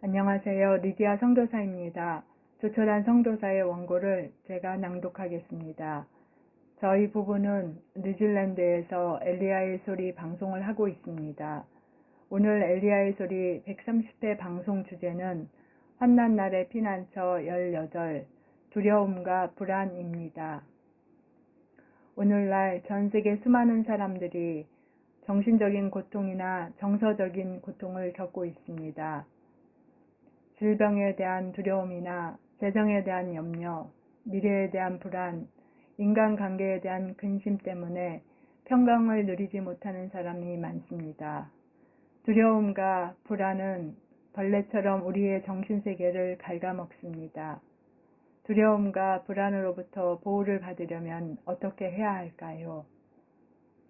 안녕하세요. 리디아 성도사입니다. 조촐한 성도사의 원고를 제가 낭독하겠습니다. 저희 부부는 뉴질랜드에서 엘리야의 소리 방송을 하고 있습니다. 오늘 엘리야의 소리 130회 방송 주제는 환난날의 피난처 18, 두려움과 불안입니다. 오늘날 전 세계 수많은 사람들이 정신적인 고통이나 정서적인 고통을 겪고 있습니다. 질병에 대한 두려움이나 재정에 대한 염려, 미래에 대한 불안, 인간관계에 대한 근심 때문에 평강을 누리지 못하는 사람이 많습니다. 두려움과 불안은 벌레처럼 우리의 정신세계를 갉아먹습니다. 두려움과 불안으로부터 보호를 받으려면 어떻게 해야 할까요?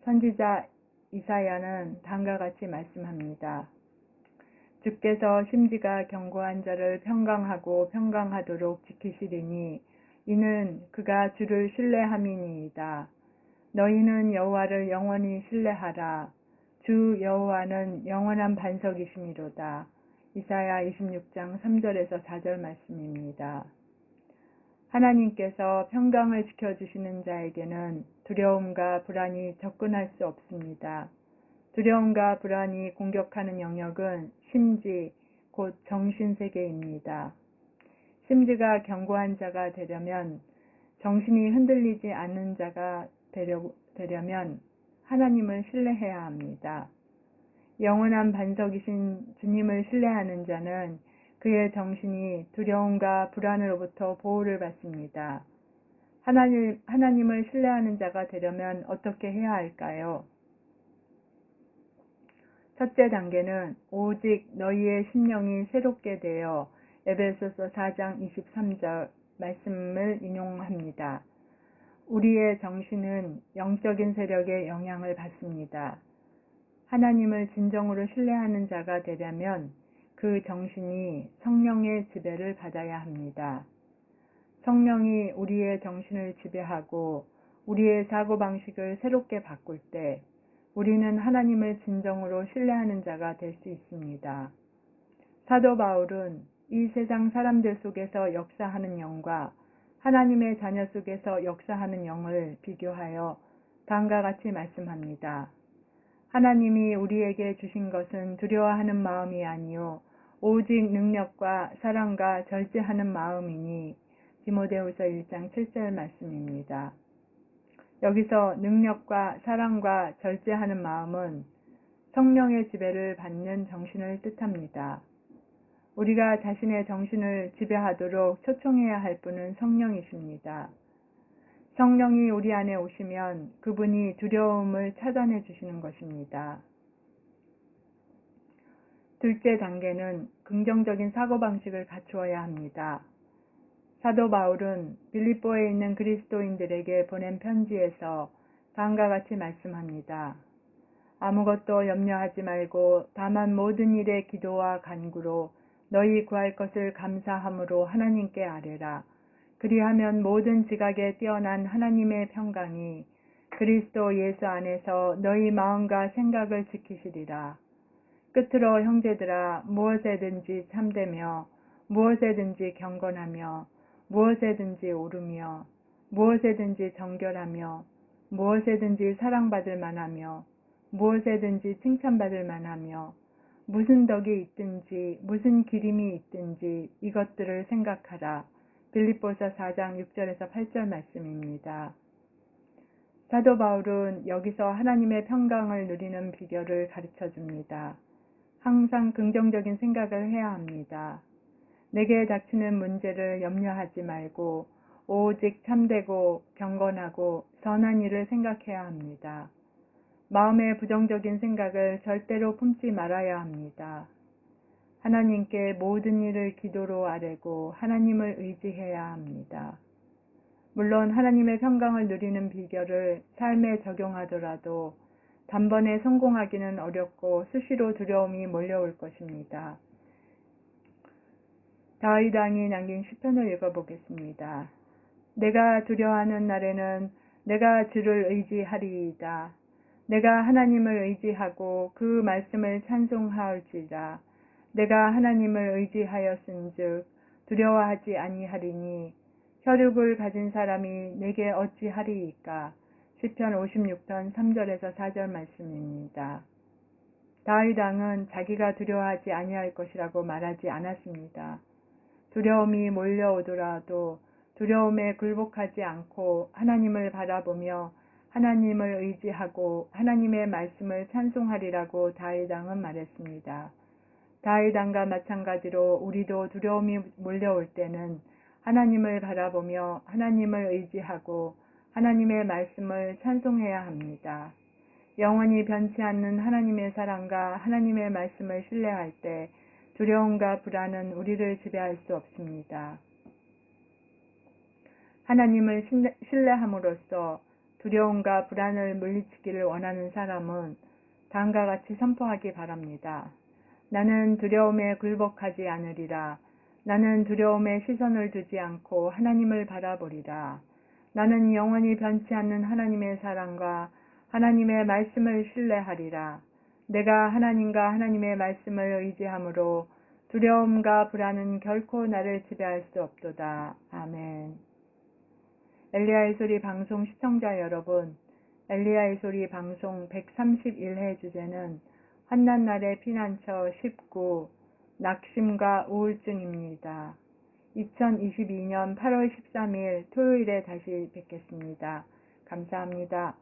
선지자 이사야는 다음과 같이 말씀합니다. 주께서 심지가 견고한 자를 평강하고 평강하도록 지키시리니 이는 그가 주를 신뢰함이니이다. 너희는 여호와를 영원히 신뢰하라. 주 여호와는 영원한 반석이시미로다. 이사야 26장 3절에서 4절 말씀입니다. 하나님께서 평강을 지켜주시는 자에게는 두려움과 불안이 접근할 수 없습니다. 두려움과 불안이 공격하는 영역은 심지, 곧 정신세계입니다. 심지가 견고한 자가 되려면, 정신이 흔들리지 않는 자가 되려면 하나님을 신뢰해야 합니다. 영원한 반석이신 주님을 신뢰하는 자는 그의 정신이 두려움과 불안으로부터 보호를 받습니다. 하나님을 신뢰하는 자가 되려면 어떻게 해야 할까요? 첫째 단계는 오직 너희의 심령이 새롭게 되어 에베소서 4장 23절 말씀을 인용합니다. 우리의 정신은 영적인 세력의 영향을 받습니다. 하나님을 진정으로 신뢰하는 자가 되려면 그 정신이 성령의 지배를 받아야 합니다. 성령이 우리의 정신을 지배하고 우리의 사고방식을 새롭게 바꿀 때 우리는 하나님을 진정으로 신뢰하는 자가 될 수 있습니다. 사도 바울은 이 세상 사람들 속에서 역사하는 영과 하나님의 자녀 속에서 역사하는 영을 비교하여 다음과 같이 말씀합니다. 하나님이 우리에게 주신 것은 두려워하는 마음이 아니요 오직 능력과 사랑과 절제하는 마음이니 디모데후서 1장 7절 말씀입니다. 여기서 능력과 사랑과 절제하는 마음은 성령의 지배를 받는 정신을 뜻합니다. 우리가 자신의 정신을 지배하도록 초청해야 할 분은 성령이십니다. 성령이 우리 안에 오시면 그분이 두려움을 차단해 주시는 것입니다. 둘째 단계는 긍정적인 사고방식을 갖추어야 합니다. 사도 바울은 빌립보에 있는 그리스도인들에게 보낸 편지에서 다음과 같이 말씀합니다. 아무것도 염려하지 말고 다만 모든 일에 기도와 간구로 너희 구할 것을 감사함으로 하나님께 아뢰라. 그리하면 모든 지각에 뛰어난 하나님의 평강이 그리스도 예수 안에서 너희 마음과 생각을 지키시리라. 끝으로 형제들아 무엇에든지 참되며 무엇에든지 경건하며 무엇에든지 오르며 무엇에든지 정결하며 무엇에든지 사랑받을 만하며 무엇에든지 칭찬받을 만하며 무슨 덕이 있든지 무슨 기림이 있든지 이것들을 생각하라. 빌립보서 4장 6절에서 8절 말씀입니다. 사도 바울은 여기서 하나님의 평강을 누리는 비결을 가르쳐 줍니다. 항상 긍정적인 생각을 해야 합니다. 내게 닥치는 문제를 염려하지 말고 오직 참되고 경건하고 선한 일을 생각해야 합니다. 마음의 부정적인 생각을 절대로 품지 말아야 합니다. 하나님께 모든 일을 기도로 아뢰고 하나님을 의지해야 합니다. 물론 하나님의 평강을 누리는 비결을 삶에 적용하더라도 단번에 성공하기는 어렵고 수시로 두려움이 몰려올 것입니다. 다윗 왕이 남긴 시편을 읽어보겠습니다. 내가 두려워하는 날에는 내가 주를 의지하리이다. 내가 하나님을 의지하고 그 말씀을 찬송하올지라. 내가 하나님을 의지하였은즉 두려워하지 아니하리니 혈육을 가진 사람이 내게 어찌하리이까. 시편 56편 3절에서 4절 말씀입니다. 다윗 왕은 자기가 두려워하지 아니할 것이라고 말하지 않았습니다. 두려움이 몰려오더라도 두려움에 굴복하지 않고 하나님을 바라보며 하나님을 의지하고 하나님의 말씀을 찬송하리라고 다윗 왕은 말했습니다. 다윗 왕과 마찬가지로 우리도 두려움이 몰려올 때는 하나님을 바라보며 하나님을 의지하고 하나님의 말씀을 찬송해야 합니다. 영원히 변치 않는 하나님의 사랑과 하나님의 말씀을 신뢰할 때 두려움과 불안은 우리를 지배할 수 없습니다. 하나님을 신뢰함으로써 두려움과 불안을 물리치기를 원하는 사람은 다음과 같이 선포하기 바랍니다. 나는 두려움에 굴복하지 않으리라. 나는 두려움에 시선을 두지 않고 하나님을 바라보리라. 나는 영원히 변치 않는 하나님의 사랑과 하나님의 말씀을 신뢰하리라. 내가 하나님과 하나님의 말씀을 의지함으로 두려움과 불안은 결코 나를 지배할 수 없도다. 아멘. 엘리야의 소리 방송 시청자 여러분, 엘리야의 소리 방송 131회 주제는 환난날의 피난처 19 낙심과 우울증입니다. 2022년 8월 13일 토요일에 다시 뵙겠습니다. 감사합니다.